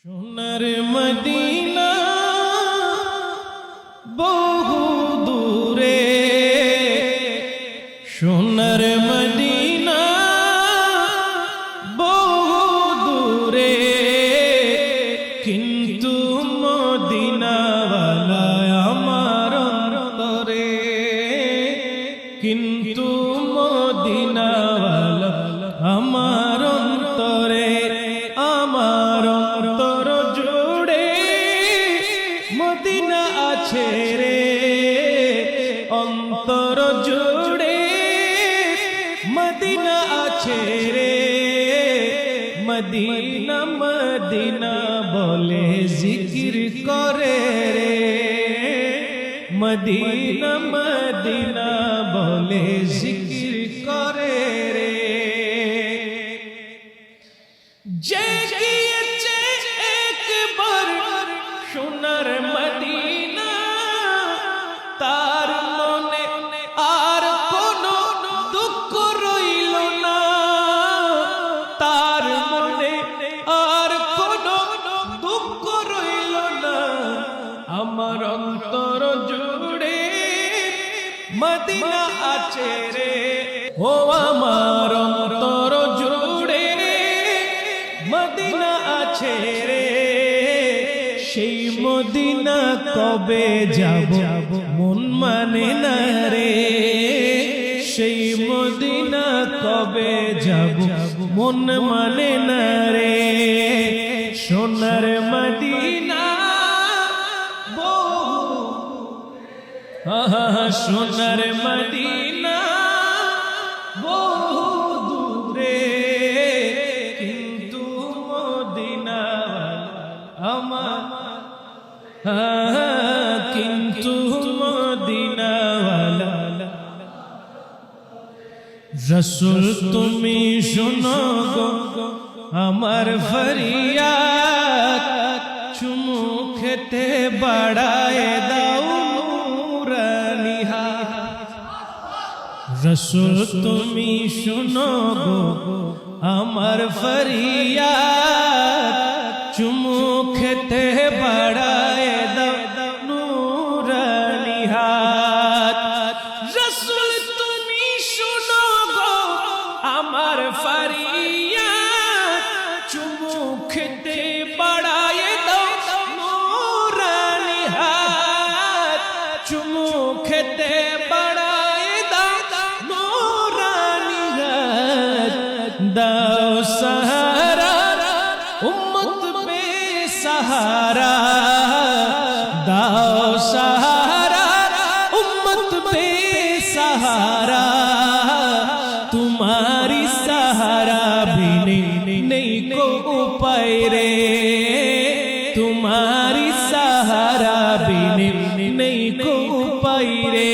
সোনার মদিনা বহু দূরে, সোনার মদিনা বহু দূরে, কিন্তু মদিনাওয়ালা আমার অন্তরে, কিন্তু মদিনাওয়ালা আমার অন্তরে, আমার অন্তর জুড়ে মদিনা আছে রে, অন্তর জুড়ে মদিনা আছে রে, মদিনা মদিনা বলে জিকির করে রে, মদিনা মদিনা বলে জিকির করে রে। যে গিয়েছে একবার সোনার মদিনা, তার মনে আর কোনো দুঃখ রইল না, তার মনে আর কোনো দুঃখ রইল না। আমার অন্তর জুড়ে মদিনা আছে রে, ও আমার অন্তর জুড়ে মদিনা আছে রে। সেই মদিনা কবে যাব মন মানে না রে, সেই মদিনা কবে যাব মন মানে না রে। সোনার মদিনা সোনার মদিনা বহু দূরে, কিন্তু মদিনা আমার, কিন্তু মদিনাওয়ালা। রসুল তুমি শোনো গো আমার ফরিয়াদ, চুমু খেতে বাড়ায় দাও নুরানি হাত। রসুল তুমি শোনো গো আমার ফরিয়াদ, চুমু খেতে বাড়ায় দাও নুরানি হাত। রসুল তুমি শোনো গো আমার ফরিয়াদ, চুমু খেতে বাড়ায় দাও নুরানি হাত, চুমু খেতে বাড়ায় দাও নুরানি হাত। দাও সাহারা উম্মত বেসাহারা, দাও সাহারা উম্মত বেসাহারা, तुम्हारी सहारा बिने नहीं को उपाय रे, तुम्हारी सहारा बिने नहीं को उपाय रे।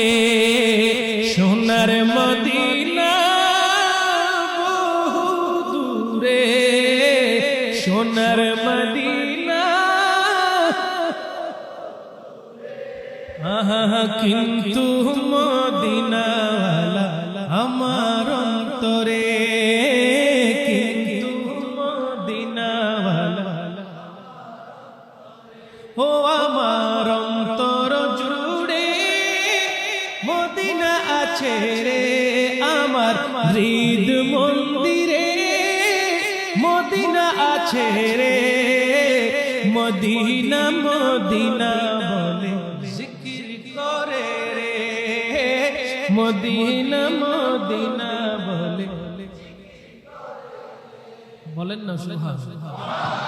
सोनार मदीना बहु दूरे, सोनार मदीना কিন্তু মদিনাওয়ালা আমার অন্তরে, কিন্তু মদিনাওয়ালা। ও আমার অন্তর জুড়ে মদিনা আছে রে, আমার হৃদ মন্দিরে মদিনা আছে রে, মদিনা মদিনা বলে জিকির করে রে, মদিনা মদিনা বলে, বলেন না সুবহানাল্লাহ।